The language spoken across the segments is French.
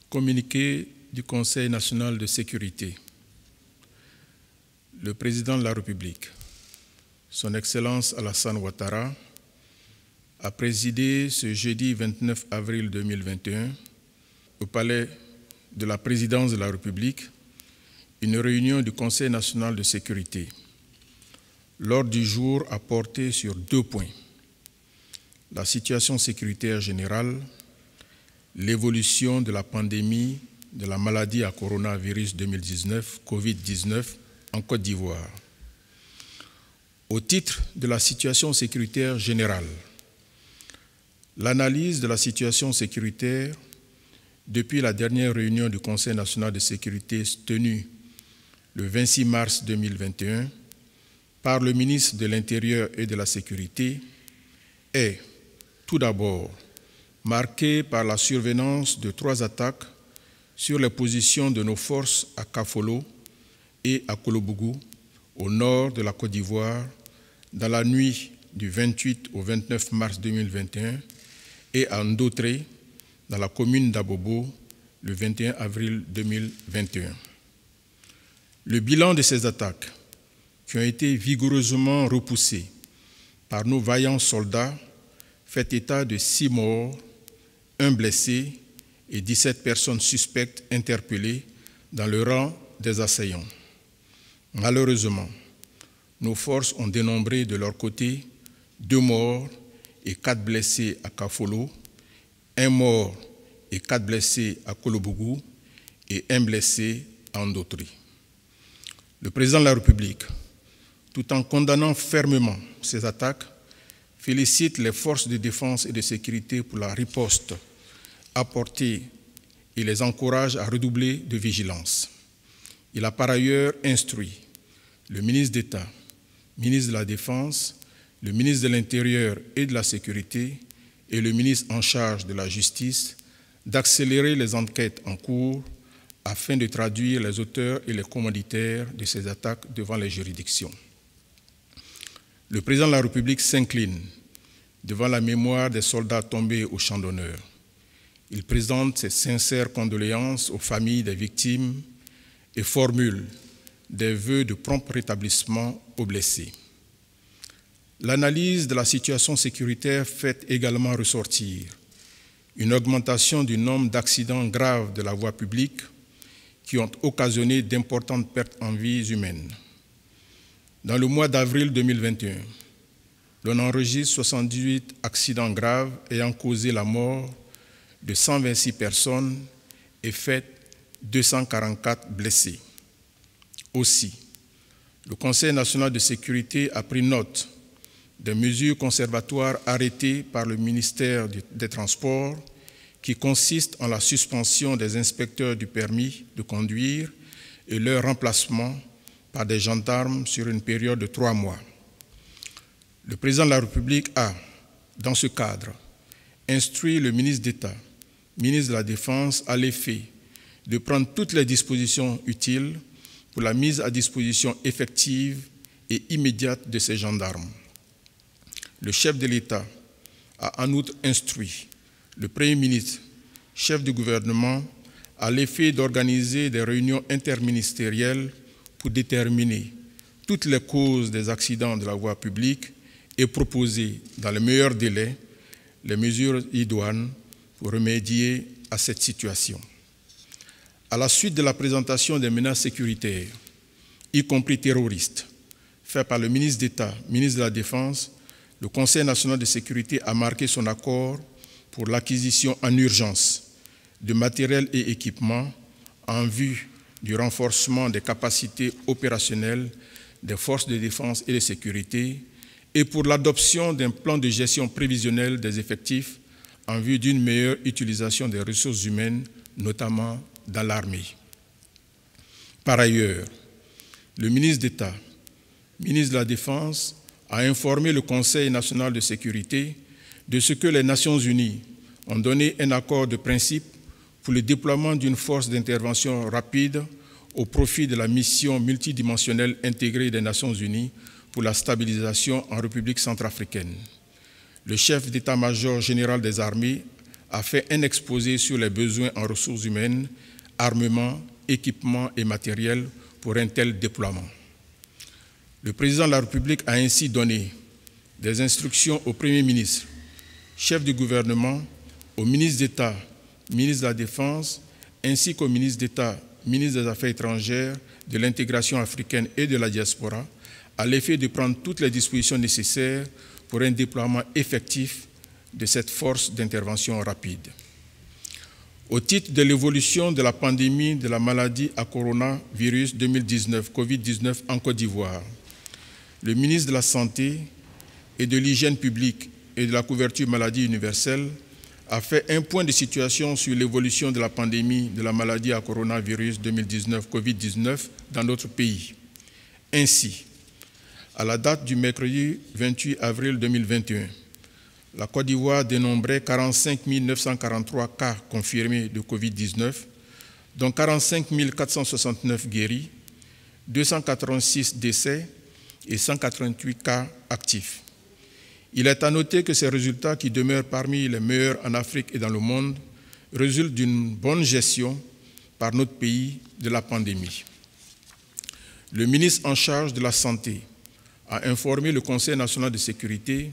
Communiqué du Conseil national de sécurité. Le président de la République, Son Excellence Alassane Ouattara, a présidé ce jeudi 29 avril 2021 au Palais de la Présidence de la République une réunion du Conseil national de sécurité. L'ordre du jour a porté sur 2 points: la situation sécuritaire générale, l'évolution de la pandémie de la maladie à coronavirus 2019, Covid-19, en Côte d'Ivoire. Au titre de la situation sécuritaire générale, l'analyse de la situation sécuritaire depuis la dernière réunion du Conseil national de sécurité tenue le 26 mars 2021 par le ministre de l'Intérieur et de la Sécurité est tout d'abord marquée par la survenance de 3 attaques sur les positions de nos forces à Kafolo et à Kolobougou, au nord de la Côte d'Ivoire, dans la nuit du 28 au 29 mars 2021 et à Ndotré, dans la commune d'Abobo, le 21 avril 2021. Le bilan de ces attaques, qui ont été vigoureusement repoussées par nos vaillants soldats, fait état de 6 morts, 1 blessé et 17 personnes suspectes interpellées dans le rang des assaillants. Malheureusement, nos forces ont dénombré de leur côté 2 morts et 4 blessés à Kafolo, 1 mort et 4 blessés à Kolobougou et 1 blessé à Ndotré. Le président de la République, tout en condamnant fermement ces attaques, félicite les forces de défense et de sécurité pour la riposte apportée et les encourage à redoubler de vigilance. Il a par ailleurs instruit le ministre d'État, ministre de la Défense, le ministre de l'Intérieur et de la Sécurité et le ministre en charge de la Justice d'accélérer les enquêtes en cours afin de traduire les auteurs et les commanditaires de ces attaques devant les juridictions. Le président de la République s'incline devant la mémoire des soldats tombés au champ d'honneur. Il présente ses sincères condoléances aux familles des victimes et formule des vœux de prompt rétablissement aux blessés. L'analyse de la situation sécuritaire fait également ressortir une augmentation du nombre d'accidents graves de la voie publique qui ont occasionné d'importantes pertes en vies humaines. Dans le mois d'avril 2021, l'on enregistre 78 accidents graves ayant causé la mort de 126 personnes et fait 244 blessés. Aussi, le Conseil national de sécurité a pris note des mesures conservatoires arrêtées par le ministère des Transports qui consistent en la suspension des inspecteurs du permis de conduire et leur remplacement par des gendarmes sur une période de 3 mois. Le président de la République a, dans ce cadre, instruit le ministre d'État, ministre de la Défense, à l'effet de prendre toutes les dispositions utiles pour la mise à disposition effective et immédiate de ces gendarmes. Le chef de l'État a en outre instruit le Premier ministre, chef du gouvernement, à l'effet d'organiser des réunions interministérielles pour déterminer toutes les causes des accidents de la voie publique et proposer, dans les meilleurs délais, les mesures idoines pour remédier à cette situation. À la suite de la présentation des menaces sécuritaires, y compris terroristes, faites par le ministre d'État, ministre de la Défense, le Conseil national de sécurité a marqué son accord pour l'acquisition en urgence de matériel et équipements en vue du renforcement des capacités opérationnelles des forces de défense et de sécurité et pour l'adoption d'un plan de gestion prévisionnelle des effectifs en vue d'une meilleure utilisation des ressources humaines, notamment dans l'armée. Par ailleurs, le ministre d'État, ministre de la Défense, a informé le Conseil national de sécurité de ce que les Nations unies ont donné un accord de principe pour le déploiement d'une force d'intervention rapide au profit de la mission multidimensionnelle intégrée des Nations unies pour la stabilisation en République centrafricaine. Le chef d'état-major général des armées a fait un exposé sur les besoins en ressources humaines, armement, équipement et matériel pour un tel déploiement. Le président de la République a ainsi donné des instructions au Premier ministre, chef du gouvernement, au ministre d'État, ministre de la Défense, ainsi qu'au ministre d'État, ministre des Affaires étrangères, de l'intégration africaine et de la diaspora, à l'effet de prendre toutes les dispositions nécessaires pour un déploiement effectif de cette force d'intervention rapide. Au titre de l'évolution de la pandémie de la maladie à coronavirus 2019, Covid-19 en Côte d'Ivoire, le ministre de la Santé et de l'Hygiène publique et de la couverture maladie universelle a fait un point de situation sur l'évolution de la pandémie de la maladie à coronavirus 2019, Covid-19 dans notre pays. Ainsi, à la date du mercredi 28 avril 2021, la Côte d'Ivoire dénombrait 45 943 cas confirmés de Covid-19, dont 45 469 guéris, 286 décès et 188 cas actifs. Il est à noter que ces résultats, qui demeurent parmi les meilleurs en Afrique et dans le monde, résultent d'une bonne gestion par notre pays de la pandémie. Le ministre en charge de la Santé a informé le Conseil national de sécurité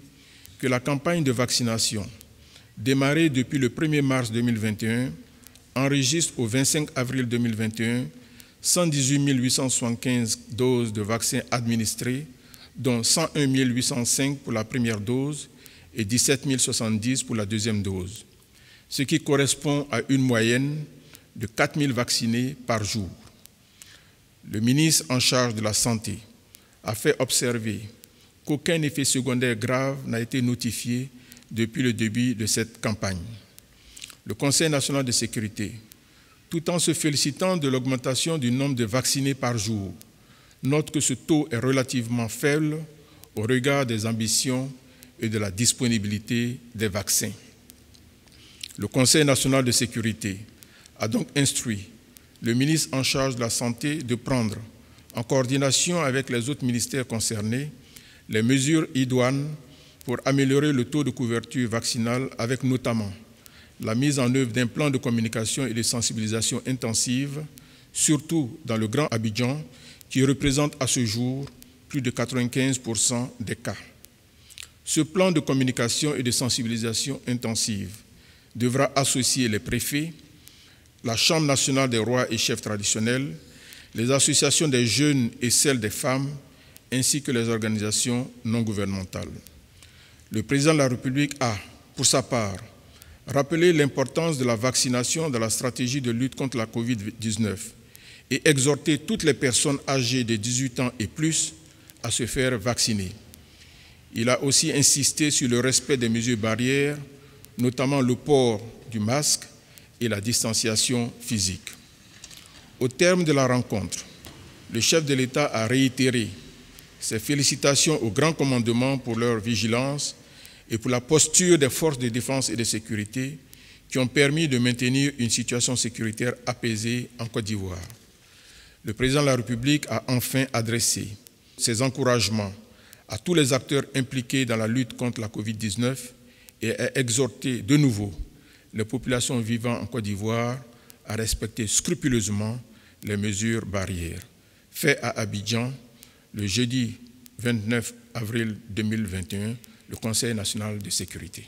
que la campagne de vaccination, démarrée depuis le 1er mars 2021, enregistre au 25 avril 2021 118 875 doses de vaccins administrées, dont 101 805 pour la première dose et 17 070 pour la deuxième dose, ce qui correspond à une moyenne de 4 000 vaccinés par jour. Le ministre en charge de la Santé a fait observer qu'aucun effet secondaire grave n'a été notifié depuis le début de cette campagne. Le Conseil national de sécurité, tout en se félicitant de l'augmentation du nombre de vaccinés par jour, note que ce taux est relativement faible au regard des ambitions et de la disponibilité des vaccins. Le Conseil national de sécurité a donc instruit le ministre en charge de la Santé de prendre, en coordination avec les autres ministères concernés, les mesures idoines pour améliorer le taux de couverture vaccinale, avec notamment la mise en œuvre d'un plan de communication et de sensibilisation intensive, surtout dans le Grand Abidjan, qui représente à ce jour plus de 95% des cas. Ce plan de communication et de sensibilisation intensive devra associer les préfets, la Chambre nationale des rois et chefs traditionnels, les associations des jeunes et celles des femmes, ainsi que les organisations non gouvernementales. Le président de la République a, pour sa part, rappelé l'importance de la vaccination dans la stratégie de lutte contre la Covid-19 et exhorté toutes les personnes âgées de 18 ans et plus à se faire vacciner. Il a aussi insisté sur le respect des mesures barrières, notamment le port du masque et la distanciation physique. Au terme de la rencontre, le chef de l'État a réitéré ses félicitations au grand commandement pour leur vigilance et pour la posture des forces de défense et de sécurité qui ont permis de maintenir une situation sécuritaire apaisée en Côte d'Ivoire. Le président de la République a enfin adressé ses encouragements à tous les acteurs impliqués dans la lutte contre la Covid-19 et a exhorté de nouveau les populations vivant en Côte d'Ivoire à respecter scrupuleusement les mesures barrières. Fait à Abidjan, le jeudi 29 avril 2021, le Conseil national de sécurité.